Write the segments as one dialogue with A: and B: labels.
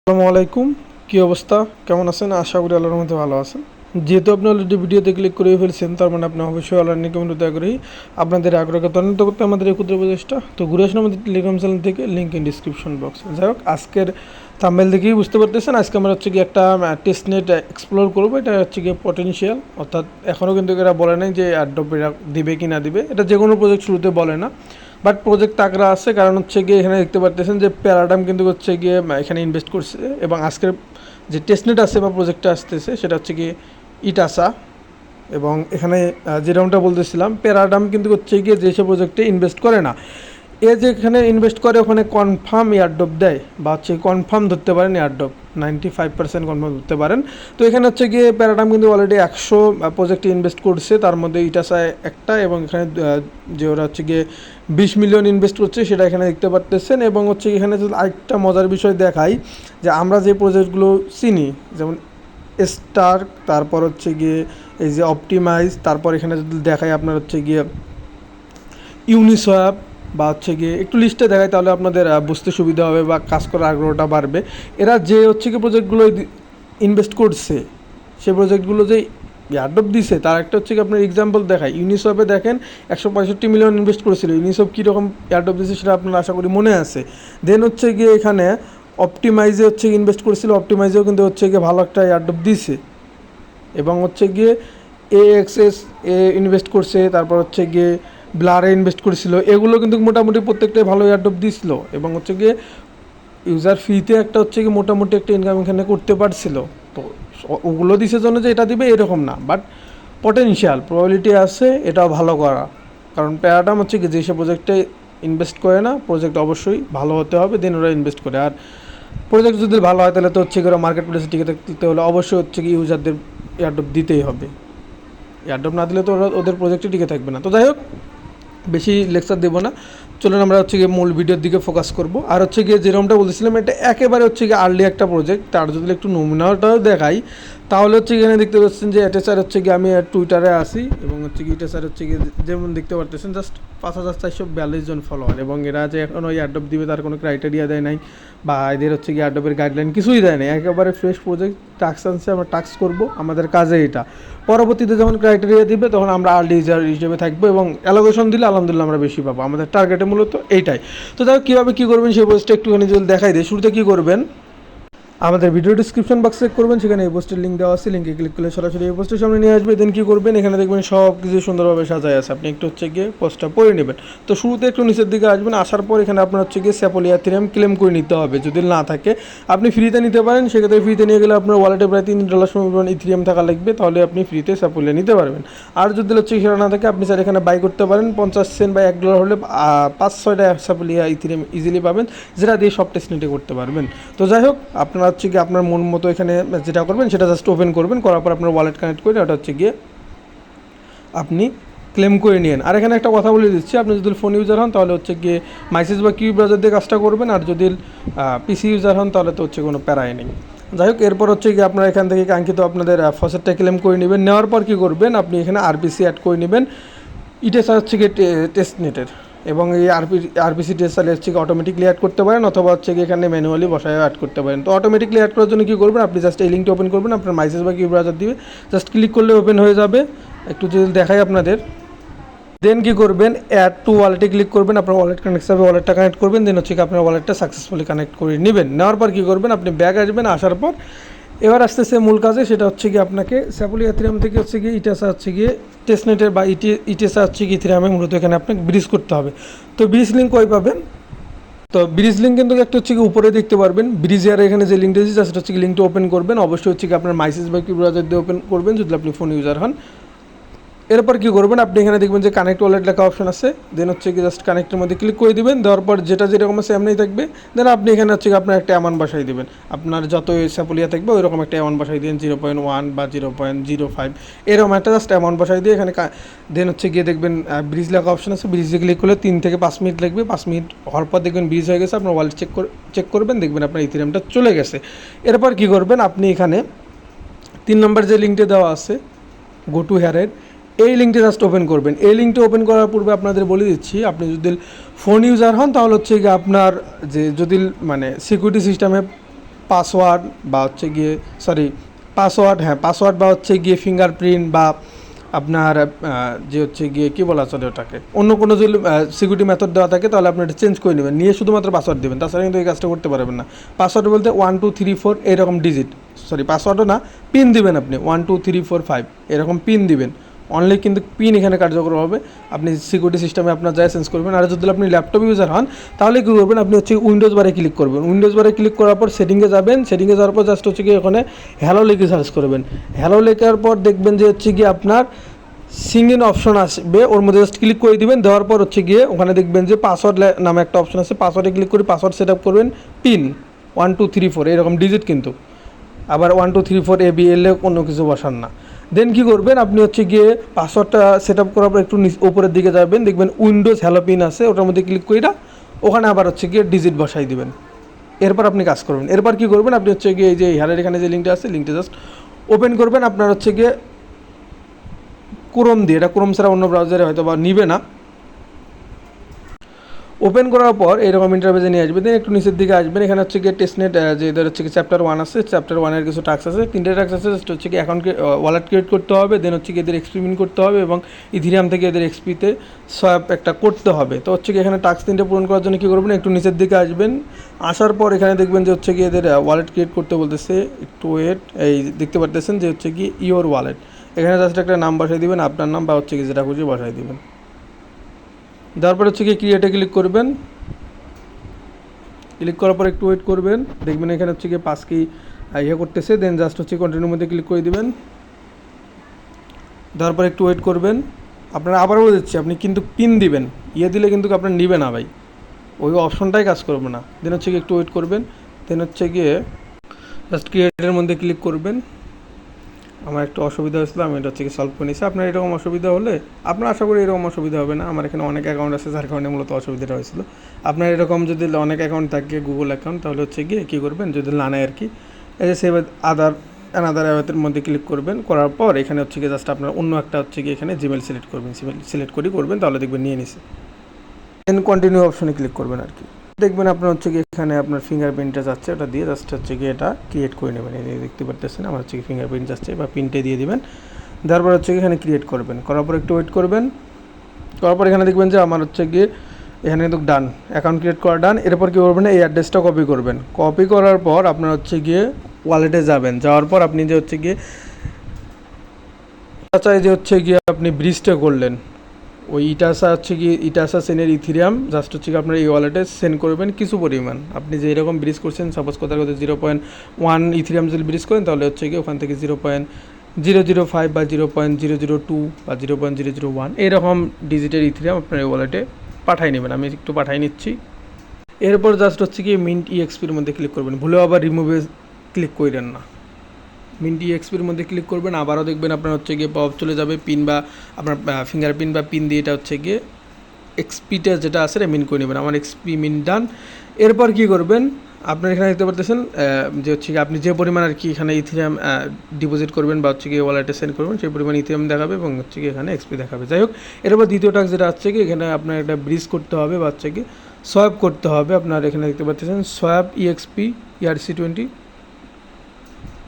A: আসসালামু আলাইকুম, কী অবস্থা, কেমন আছেন? আশা করি আল্লাহর মধ্যে ভালো আছেন। যেহেতু আপনি অলরেডি ভিডিওতে ক্লিক করে ফেলছেন, তার মানে আপনি অবশ্যই অনলাইন কমিউনিটি আগ্রহী। আপনাদের আগ্রহকে ত্বরান্বিত করতে আমাদের এই ক্ষুদ্র প্রচেষ্টা। তো ঘুরে আসুন আমাদের টেলিগ্রাম চ্যানেল থেকে, লিঙ্ক ইন ডিসক্রিপশন বক্সে। যাই হোক, আজকের থাম্বনেল দেখেই বুঝতে পারতেছেন আজকে আমরা হচ্ছে কি একটা টেস্টনেট এক্সপ্লোর করবো। এটা হচ্ছে গিয়ে পটেনশিয়াল, অর্থাৎ এখনও কিন্তু এরা বলে নাই যে এয়ারড্রপ এরা দিবে কি না দিবে। এটা যে কোনো প্রজেক্ট শুরুতে বলে না, বাট প্রজেক্ট তাগড়া আছে। কারণ হচ্ছে গিয়ে এখানে দেখতে পারতেছেন যে প্যারাডাইম কিন্তু হচ্ছে গিয়ে এখানে ইনভেস্ট করছে, এবং আজকের যে টেস্টনেট আছে বা প্রজেক্টটা আসতেছে সেটা হচ্ছে গিয়ে ইটাসা। এবং এখানে যেরকমটা বলতেছিলাম, প্যারাডাইম কিন্তু হচ্ছে গিয়ে যেসব প্রজেক্টে ইনভেস্ট করে না, এ যেখানে ইনভেস্ট করে ওখানে কনফার্ম এয়ারড্রপ দেয়, বা হচ্ছে কনফার্ম ধরতে পারেন এয়ারড্রপ 95% কনফার্ম ধরতে পারেন। তো এখানে হচ্ছে গিয়ে প্যারাডাইম কিন্তু অলরেডি 100 প্রজেক্টে ইনভেস্ট করছে, তার মধ্যে ইটাসায় একটা, এবং এখানে যে ওরা হচ্ছে গিয়ে 20 মিলিয়ন ইনভেস্ট করছে সেটা এখানে দেখতে পারতেছেন। এবং হচ্ছে এখানে যদি আরেকটা মজার বিষয় দেখাই, যে আমরা যে প্রজেক্টগুলো চিনি, যেমন স্টার, তারপর হচ্ছে গিয়ে এই যে অপটিমাইজ, তারপর এখানে যদি দেখাই আপনার হচ্ছে গিয়ে ইউনিসোয়াপ, বা হচ্ছে গিয়ে একটু লিস্টে দেখায়, তাহলে আপনাদের বুঝতে সুবিধা হবে বা কাজ করার আগ্রহটা বাড়বে। এরা যে হচ্ছে কি প্রজেক্টগুলো ইনভেস্ট করছে, সেই প্রজেক্টগুলো যে এয়ারড্রপ দিছে, তার একটা হচ্ছে কি আপনার এক্সাম্পল দেখায়। ইউনিসপে দেখেন 165 মিলিয়ন ইনভেস্ট করেছিল। ইউনিসপ কীরকম এয়ারড্রপ দিচ্ছে সেটা আপনার আশা করি মনে আছে। দেন হচ্ছে গিয়ে এখানে অপটিমাইজে হচ্ছে ইনভেস্ট করেছিল, অপটিমাইজেও কিন্তু হচ্ছে গিয়ে ভালো একটা এয়ারড্রপ দিছে। এবং হচ্ছে গিয়ে এএক্সএস ইনভেস্ট করছে, তারপর হচ্ছে গিয়ে ব্লারে ইনভেস্ট করেছিল। এগুলো কিন্তু মোটামুটি প্রত্যেকটাই ভালো এয়ারড্রপ দিছিল, এবং হচ্ছে গিয়ে ইউজার ফিতে একটা হচ্ছে কি মোটামুটি একটা ইনকাম এখানে করতে পারছিল। তো ওগুলো দিছে জন্য যে এটা দিবে এরকম না, বাট পটেনশিয়াল প্রবাবিলিটি আছে এটাও ভালো করা। কারণ প্যারাডাইম হচ্ছে কি যেসব প্রজেক্টে ইনভেস্ট করে না, প্রজেক্ট অবশ্যই ভালো হতে হবে, দেন ওরা ইনভেস্ট করে। আর প্রজেক্ট যদি ভালো হয় তাহলে তো হচ্ছে কি ওরা মার্কেট প্লেসে টিকে থাকতে হলে অবশ্যই হচ্ছে কি ইউজারদের এয়ারড্রপ দিতেই হবে। এয়ারড্রপ না দিলে তো ওরা ওদের প্রজেক্টে টিকে থাকবে না। তো যাই হোক, বেশি লেকচার দেবো না, চলুন আমরা হচ্ছে গিয়ে মূল ভিডিওর দিকে ফোকাস করব। আর হচ্ছে গিয়ে যেরকমটা বলছিলাম, এটা একেবারে হচ্ছে গিয়ে আর্লি একটা প্রজেক্ট। তার যদি একটু নমুনাটাও দেখাই, তাহলে হচ্ছে এখানে দেখতে পাচ্ছেন যে অ্যাটেচার হচ্ছে গিয়ে আমি টুইটারে আসি, এবং হচ্ছে গিয়ে অ্যাটেচার হচ্ছে গিয়ে যেমন দেখতে পারতেছেন জাস্ট 5442 জন ফলোয়ার। এবং এরা যে এখন ওই অ্যাড্রপ দিবে তার কোনো ক্রাইটেরিয়া দেয় নাই, বা এদের হচ্ছে গিয়ে অ্যাড্রপের গাইডলাইন কিছুই দেয় নাই। একেবারে ফ্রেশ প্রজেক্ট, টাস্ক আনছে, আমরা টাস্ক করবো, আমাদের কাজে এটা। পরবর্তীতে যখন ক্রাইটেরিয়া দিবে তখন আমরা আর্লি ইউজার হিসেবে থাকবো, এবং অ্যালোকেশন দিলে আলহামদুলিল্লাহ আমরা বেশি পাবো। আমাদের টার্গেটে মূলত এইটাই। তো তাহলে কীভাবে কী করবেন সেই পোস্টটা একটুখানি যদি দেখাই দিই। শুরুতে কী করবেন, আমাদের ভিডিও ডিসক্রিপশন বক্স চেক করবেন, সেখানে এই পোস্টের লিঙ্ক দেওয়া আছে, লিঙ্কে ক্লিক করলে সরাসরি এই পোস্টের সামনে নিয়ে আসবে। দেন কী করবেন, এখানে দেখবেন সব কিছু সুন্দরভাবে সাজায় আছে, আপনি একটু হচ্ছে গিয়ে পোস্টটা পড়ে নেবেন। তো শুরুতে একটু নিচের দিকে আসবেন, আসার পর এখানে আপনার হচ্ছে গিয়ে স্যাপোলিয়া থিরাম ক্লেম করে নিতে হবে। যদি না থাকে আপনি ফ্রিতে নিতে পারেন, সেক্ষেত্রে ফ্রিতে নিয়ে গেলে আপনার ওয়ালেটে প্রায় $3 পরিমাণ ইথিরিয়াম থাকা লাগবে, তাহলে আপনি ফ্রিতে স্যাপোলিয়া নিতে পারবেন। আর যদি হচ্ছে সেটা না থাকে, আপনি স্যার এখানে বাই করতে পারেন। 50 সেন্ট বা $1 হলে 5-6টা স্যাপোলিয়া ইথিরিয়াম ইজিলি পাবেন, যেটা দিয়ে সব টেস্টনেটে করতে পারবেন। তো যাই হোক, আপনার হচ্ছে গিয়ে আপনার মন মতো এখানে যেটা করবেন সেটা জাস্ট ওপেন করবেন, করার পর আপনার ওয়ালেট কানেক্ট করে ওটা হচ্ছে গিয়ে আপনি ক্লেম করে নিন। আর এখানে একটা কথা বলে দিচ্ছি, আপনি যদি ফোন ইউজার হন তাহলে হচ্ছে গিয়ে মাইসেজ বা কিউ ব্রাউজার দিয়ে কাজটা করবেন, আর যদি পিসি ইউজার হন তাহলে তো হচ্ছে কোনো প্যারাই নেই। যাই হোক, এরপর হচ্ছে গিয়ে আপনারা এখান থেকে কাঙ্ক্ষিত আপনাদের ফসেটটা ক্লেম করে নেবেন। নেওয়ার পর কী করবেন, আপনি এখানে আরপিসি অ্যাড করে নেবেন। ইটেসা হচ্ছে গিয়ে টেস্টনেটের, এবং এই আরপিসি টেস্ট চালিয়ে হচ্ছে অটোমেটিকলি অ্যাড করতে পারেন, অথবা হচ্ছে কি এখানে ম্যানুয়ালি বসায় অ্যাড করতে পারেন। তো অটোমেটিকলি অ্যাড করার জন্য কী করবেন, আপনি জাস্ট এই লিঙ্কটা ওপেন করবেন, আপনার মাইসেজ বা কিউ ব্রাউজার দিবে, জাস্ট ক্লিক করলে ওপেন হয়ে যাবে। একটু যদি দেখাই আপনাদের, দেন কী করবেন, অ্যাড টু ওয়ালেটে ক্লিক করবেন, আপনার ওয়ালেট কানেক্ট হিসাবে ওয়ালেটটা কানেক্ট করবেন। দেন হচ্ছে কি আপনার ওয়ালেটটা সাকসেসফুলি কানেক্ট করে নেবেন। নেওয়ার পর কী করবেন, আপনি ব্যাক আসবেন, আসার পর এবার আসতেছে মূল কাজে, সেটা হচ্ছে কি আপনাকে স্যাপোলিয়া থিরাম থেকে হচ্ছে গিয়ে ইটাসা হচ্ছে গিয়ে টেস্টনেটের বা ইটেসা হচ্ছে কি থিরামে মূলত এখানে আপনাকে ব্রিজ করতে হবে। তো ব্রিজ লিঙ্ক কই পাবেন, তো ব্রিজ লিঙ্ক কিন্তু একটা হচ্ছে কি উপরে দেখতে পারবেন, ব্রিজ এর এখানে যে লিঙ্কটা দিয়েছে সেটা হচ্ছে কি লিঙ্কটা ওপেন করবেন। অবশ্যই হচ্ছে কি আপনার মাইসেজ বা কি ব্রাউজার দিয়ে ওপেন করবেন যদি আপনি ফোন ইউজার হন। এরপর কী করবেন, আপনি এখানে দেখবেন যে কানেক্ট ওয়ালেট লেখা অপশন আছে, দেন হচ্ছে কি জাস্ট কানেক্টের মধ্যে ক্লিক করে দিবেন। দেওয়ার পর যেটা যেরকম আছে এমনিই থাকবে। দেন আপনি এখানে হচ্ছে কি আপনার একটা অ্যামাউন্ট বসাই দেবেন, আপনার যত স্যাপোলিয়া থাকবে ওইরকম একটা অ্যামাউন্ট বসাই দিন, 0.1 বা 0.05 এরকম একটা জাস্ট অ্যামাউন্ট বসাই দিয়ে এখানে দেন হচ্ছে গিয়ে দেখবেন ব্রিজ লেখা অপশন আছে, ব্রিজে ক্লিক করলে 3 থেকে 5 মিনিট লাগবে। 5 মিনিট হওয়ার পর দেখবেন ব্রিজ হয়ে গেছে, আপনার ওয়ালেট চেক করবেন, দেখবেন আপনার ইথিরিয়ামটা চলে গেছে। এরপর কী করবেন, আপনি এখানে 3 নম্বর যে লিঙ্কটা দেওয়া আছে গো টু হেয়ারের, এই লিঙ্কটা জাস্ট ওপেন করবেন। এই লিঙ্কটা ওপেন করার পূর্বে আপনাদের বলে দিচ্ছি, আপনি যদি ফোন ইউজার হন তাহলে হচ্ছে গিয়ে আপনার যে যদি মানে সিকিউরিটি সিস্টেমে পাসওয়ার্ড বা হচ্ছে গিয়ে পাসওয়ার্ড, হ্যাঁ পাসওয়ার্ড বা হচ্ছে গিয়ে ফিঙ্গারপ্রিন্ট বা আপনার যে হচ্ছে গিয়ে কী বলা চলে ওটাকে, অন্য কোনো যদি সিকিউরিটি মেথড দেওয়া থাকে তাহলে আপনি এটা চেঞ্জ করে নেবেন, নিয়ে শুধুমাত্র পাসওয়ার্ড দেবেন, তাছাড়া কিন্তু এই কাজটা করতে পারবেন না। পাসওয়ার্ড বলতে 1 2 3 4 এরকম ডিজিট, পাসওয়ার্ডও না, পিন দিবেন আপনি 1 2 3 4 5 এরকম পিন দিবেন, অনলি কিন্তু পিন এখানে কার্যকর হবে। আপনি সিকিউরিটি সিস্টেমে আপনার যায় চেঞ্জ করবেন। আর যদি আপনি ল্যাপটপ ইউজার হন তাহলে কী করবেন, আপনি হচ্ছে উইন্ডোজ বারে ক্লিক করবেন, উইন্ডোজ বারে ক্লিক করার পর সেটিংয়ে যাবেন, সেটিংয়ে যাওয়ার পর জাস্ট হচ্ছে কি ওখানে হ্যালো লিখে সার্চ করবেন, হ্যালো লেখার পর দেখবেন যে হচ্ছে কি আপনার সিঙ্গিং অপশন আসবে, ওর মধ্যে জাস্ট ক্লিক করে দিবেন, দেওয়ার পর হচ্ছে গিয়ে ওখানে দেখবেন যে পাসওয়ার্ড নামে একটা অপশন আছে, পাসওয়ার্ডে ক্লিক করে পাসওয়ার্ড সেট আপ করবেন, পিন 1 2 3 4 এরকম ডিজিট, কিন্তু আবার 1 2 3 4 ABL কোনো কিছু বসান না। দেন কী করবেন, আপনি হচ্ছে গিয়ে পাসওয়ার্ডটা সেট আপ করার পর একটু উপরের দিকে যাবেন, দেখবেন উইন্ডোজ হ্যালো পিন আছে, ওটার মধ্যে ক্লিক করে ওখানে আবার হচ্ছে গিয়ে ডিজিট বসাই দিবেন। এরপর আপনি কাজ করবেন। এরপর কী করবেন, আপনি হচ্ছে গিয়ে এই যে হ্যালের এখানে যে লিঙ্কটা আছে, লিঙ্কটা জাস্ট ওপেন করবেন। আপনার হচ্ছে গিয়ে ক্রোম দিয়ে, এটা ক্রোম ছাড়া অন্য ব্রাউজারে হয়তো বা নিবে না। ওপেন করার পর এরকম ইন্টারফেসে নিয়ে আসবে, দেন একটু নিচের দিকে আসবেন, এখানে হচ্ছে গিয়ে টেস্টনেট যে এদের হচ্ছে কি চ্যাপ্টার 1 আছে, চ্যাপ্টার 1 কিছু টাস্ক আছে, 3টে টাস্ক আছে, জাস্ট হচ্ছে কি অ্যাকাউন্ট ওয়ালেট ক্রিয়েট করতে হবে, দেন হচ্ছে কি এদের এক্সপেরিমেন্ট করতে হবে এবং ইথিরিয়াম থেকে এদের এক্সপিতে সোয়াপ একটা করতে হবে। তো হচ্ছে কি এখানে টাস্ক 3টে পূরণ করার জন্য কী করবেন, একটু নিচের দিকে আসবেন, আসার পর এখানে দেখবেন যে হচ্ছে কি এদের ওয়ালেট ক্রিয়েট করতে বলতেছে, একটু ওয়েট, এই দেখতে পারতেছেন যে হচ্ছে কি ইওর ওয়ালেট, এখানে জাস্ট একটা নাম বসাই দিবেন, আপনার নাম বা হচ্ছে কি যেটা খুঁজে বসাই দিবেন। তারপর হচ্ছে কি ক্রিয়েটে ক্লিক করবেন, ক্লিক করার পর একটু ওয়েট করবেন, দেখবেন এখানে হচ্ছে গিয়ে পাস কি করতেছে, দেন জাস্ট হচ্ছে কন্টিনিউর মধ্যে ক্লিক করে দিবেন, তারপর একটু ওয়েট করবেন। আপনারা আবার বলে দিচ্ছি, আপনি কিন্তু পিন দিবেন, দিলে কিন্তু আপনার নিবে না ভাই, ওই অপশনটাই কাজ করবে না। দেন হচ্ছে গিয়ে একটু ওয়েট করবেন, দেন হচ্ছে গিয়ে জাস্ট ক্রিয়েটের মধ্যে ক্লিক করবেন। আমার একটু অসুবিধা হয়েছিল, আমি এটা হচ্ছে কি সলভ করে নিয়েছি। আপনার এরকম অসুবিধা হলে, আপনার আশা করি এরকম অসুবিধা হবে না, আমার এখানে অনেক অ্যাকাউন্ট আছে যার কারণে মূলত অসুবিধাটা হয়েছিল। আপনার এরকম যদি অনেক অ্যাকাউন্ট থাকে, গুগল অ্যাকাউন্ট, তাহলে হচ্ছে গিয়ে কী করবেন, যদি না নেয় আর কি, এই যে সেভ আদার অ্যাপের মধ্যে ক্লিক করবেন, করার পর এখানে হচ্ছে গিয়ে জাস্ট আপনার অন্য একটা হচ্ছে গিয়ে এখানে জিমেল সিলেক্ট করবেন, জিমেল সিলেক্ট করেই করবেন, তাহলে দেখবেন নিয়ে নিছে। দেন কন্টিনিউ অপশনে ক্লিক করবেন আর কি, দেখবেন আপনার হচ্ছে কি এখানে আপনার ফিঙ্গারপ্রিন্টটা যাচ্ছে, ওটা দিয়ে জাস্ট হচ্ছে কি এটা ক্রিয়েট করে নেবেন। এই দেখতে পারতেছেন আমার হচ্ছে কি ফিঙ্গারপ্রিন্ট যাচ্ছে বা প্রিন্টে দিয়ে দিবেন, তারপর হচ্ছে কি এখানে ক্রিয়েট করবেন, করার পর একটু ওয়েট করবেন, করার পর এখানে দেখবেন যে আমার হচ্ছে গিয়ে এখানে কিন্তু ডান, অ্যাকাউন্ট ক্রিয়েট করা ডান। এরপর কী করবেন, এই অ্যাড্রেসটা কপি করবেন, কপি করার পর আপনার হচ্ছে গিয়ে ওয়ালেটে যাবেন, যাওয়ার পর আপনি যে হচ্ছে গিয়ে চাই যে হচ্ছে গিয়ে আপনি ব্রিজটা করলেন, ওই ইটাসা হচ্ছে কি ইটাসা সেনের ইথিরিয়াম জাস্ট হচ্ছে কি আপনার এই ওয়ালেটে সেন্ড করবেন কিছু পরিমাণ। আপনি যে এরকম ব্রিজ করছেন, সাপোজ কথার কথা 0.1 ইথিরিয়াম যদি ব্রিজ করেন, তাহলে হচ্ছে কি ওখান থেকে 0.005 বা 0.002 বা 0.001 এরকম ডিজিটের ইথিরিয়াম আপনার এই ওয়ালেটে পাঠাই নেবেন। আমি একটু পাঠাই নিচ্ছি। এরপর জাস্ট হচ্ছে কি মিন্ট ইএক্সপির মধ্যে ক্লিক করবেন, ভুলেও আবার রিমুভে ক্লিক করেন না, মিন্ট ইএক্সপির মধ্যে ক্লিক করবেন, আবারও দেখবেন আপনার হচ্ছে গিয়ে পপ চলে যাবে, পিন বা আপনার ফিঙ্গারপ্রিন্ট বা পিন দিয়ে এটা হচ্ছে গিয়ে এক্সপিটা যেটা আছে এটা মিন করে নেবেন। আমার এক্সপি মিন ডান। এরপর কী করবেন, আপনার এখানে দেখতে পারতেছেন যে হচ্ছে কি আপনি যে পরিমাণ আর কি এখানে ইথিরিয়াম ডিপোজিট করবেন বা হচ্ছে কি ওয়ালেটে সেন্ড করবেন, সেই পরিমাণ ইথিরিয়াম দেখাবে এবং হচ্ছে কি এখানে এক্সপি দেখাবে। যাই হোক, এরপর দ্বিতীয় টাস্ক যেটা হচ্ছে কি এখানে আপনার একটা ব্রিজ করতে হবে বা হচ্ছে কি সোয়াপ করতে হবে। আপনার এখানে দেখতে পাচ্ছেন সোয়াপ ইএক্সপি ERC20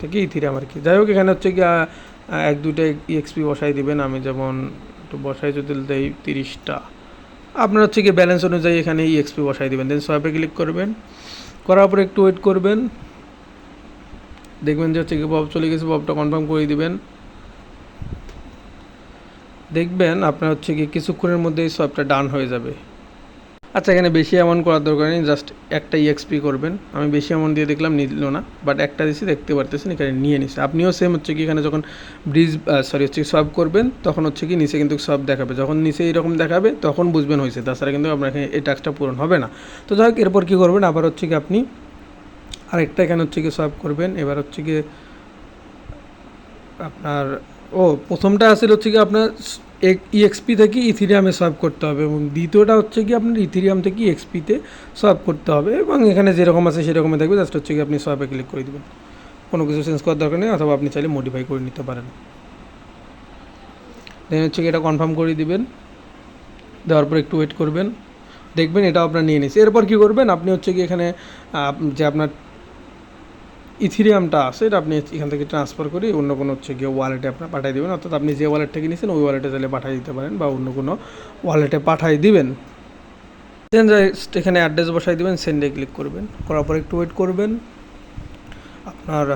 A: থেকে ইথিরিয়াম আর কি। যাই হোক, এখানে হচ্ছে কি 1-2টা ইএক্সপি বসাই দিবেন। আমি যেমন একটু বসাই যদি দেই 30টা, আপনার হচ্ছে কি ব্যালেন্স অনুযায়ী এখানে ইএক্সপি বসাই দেবেন। দেন সোয়াপে ক্লিক করবেন, করার পর একটু ওয়েট করবেন, দেখবেন যে হচ্ছে কি বব চলে গেছে, ববটা কনফার্ম করে দিবেন। দেখবেন আপনার হচ্ছে কি কিছুক্ষণের মধ্যেই সোয়াপটা ডান হয়ে যাবে। আচ্ছা, এখানে বেশি অ্যামাউন্ট করার দরকার নেই, জাস্ট একটা ইএক্সপি করবেন। আমি বেশি অ্যামাউন্ট দিয়ে দেখলাম নিল না, বাট একটা দিয়েছি, দেখতে পারতেছেন এখানে নিয়ে নিছে। আপনিও সেম হচ্ছে কি এখানে যখন হচ্ছে সোয়াপ করবেন, তখন হচ্ছে কি নিচে কিন্তু সোয়াপ দেখাবে, যখন নিচে এরকম দেখাবে তখন বুঝবেন হয়েছে, তাছাড়া কিন্তু আপনার এখানে এই টাস্কটা পূরণ হবে না। তো যাই হোক, এরপর কী করবেন, আবার হচ্ছে কি আপনি আরেকটা এখানে হচ্ছে কি সোয়াপ করবেন। এবার হচ্ছে কি আপনার প্রথমটা আসলে হচ্ছে কি আপনার ইএক্সপি থেকে ইথিরিয়ামে সোয়াপ করতে হবে এবং দ্বিতীয়টা হচ্ছে কি আপনার ইথিরিয়াম থেকে ইএক্সপিতে সোয়াপ করতে হবে এবং এখানে যেরকম আছে সেরকমই থাকবে। জাস্ট হচ্ছে কি আপনি সোয়াপে ক্লিক করে দেবেন, কোনো কিছু চেঞ্জ করার দরকার নেই, অথবা আপনি চাইলে মডিফাই করে নিতে পারেন। দেন হচ্ছে কি এটা কনফার্ম করে দিবেন, দেওয়ার পর একটু ওয়েট করবেন, দেখবেন এটা আপনার নিয়ে নিয়েছে। এরপর কী করবেন, আপনি হচ্ছে কি এখানে যে আপনার ইথিরিয়ামটা আছে এটা আপনি এখান থেকে ট্রান্সফার করে অন্য কোনো হচ্ছে গিয়ে ওয়ালেটে আপনার পাঠিয়ে দেবেন, অর্থাৎ আপনি যে ওয়ালেট থেকে নিয়েছেন ওই ওয়ালেটে চাইলে পাঠিয়ে দিতে পারেন বা অন্য কোনো ওয়ালেটে পাঠিয়ে দিবেন। দেন জাস্ট এখানে অ্যাড্রেস বসাই দেবেন, সেন্ডে ক্লিক করবেন, করার পর একটু ওয়েট করবেন। আপনার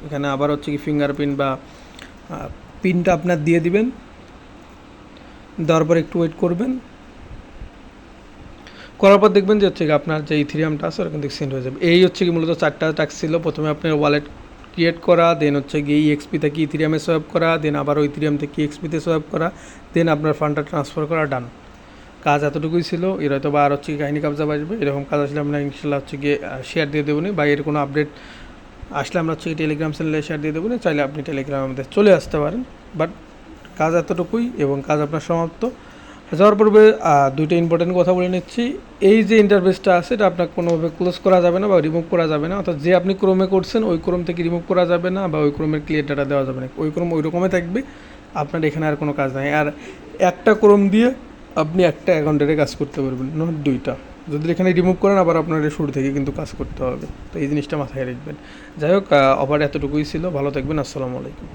A: এখানে আবার হচ্ছে কি ফিঙ্গারপ্রিন্ট বা পিনটা আপনার দিয়ে দিবেন, দেওয়ার পর একটু ওয়েট করবেন। করার পর দেখবেন যে হচ্ছে কি আপনার যে ইথিরিয়ামটা আছে ওটা কিন্তু সেন্ড হয়ে যাবে। এই হচ্ছে কি মূলত 4টা টাস্ক ছিল। প্রথমে আপনার ওয়ালেট ক্রিয়েট করা, দেন হচ্ছে গিয়ে ইএক্সপি থেকে ইথিরিয়ামে সোয়াপ করা, দেন আবার ওই ইথিরিয়াম থেকে ইএক্সপিতে সোয়াপ করা, দেন আপনার ফান্ডটা ট্রান্সফার করা, ডান। কাজ এতটুকুই ছিল। এর হয়তো বা আর হচ্ছে কাহিনী কাবজা বাজবে, এরকম কাজ আসলে আমরা ইনশাল্লাহ হচ্ছে গিয়ে শেয়ার দিয়ে দেবো না, বা এর কোনো আপডেট আসলে আমরা হচ্ছে টেলিগ্রাম চ্যানেলে শেয়ার দিয়ে দেবো না, চাইলে আপনি টেলিগ্রামে আমাদের চলে আসতে পারেন। বাট কাজ এতটুকুই এবং কাজ আপনার সমাপ্ত। যাওয়ার পূর্বে দুইটা ইম্পর্টেন্ট কথা বলে নিচ্ছি। এই যে ইন্টারফেসটা আছে এটা আপনার কোনোভাবে ক্লোজ করা যাবে না বা রিমুভ করা যাবে না, অর্থাৎ যে আপনি ক্রোমে করছেন ওই ক্রোম থেকে রিমুভ করা যাবে না বা ওই ক্রোমের ক্লিয়ার ডাটা দেওয়া যাবে না, ওই ক্রোম ওই রকমই থাকবে, আপনার এখানে আর কোনো কাজ নাই। আর একটা ক্রোম দিয়ে আপনি একটা অ্যাকাউন্টের কাজ করতে পারবেন, নট দুইটা। যদি এখানে রিমুভ করেন আবার আপনার শুরু থেকে কিন্তু কাজ করতে হবে, তো এই জিনিসটা মাথায় রাখবেন। যাই হোক, অফার এতটুকুই ছিল। ভালো থাকবেন, আসসালামু আলাইকুম।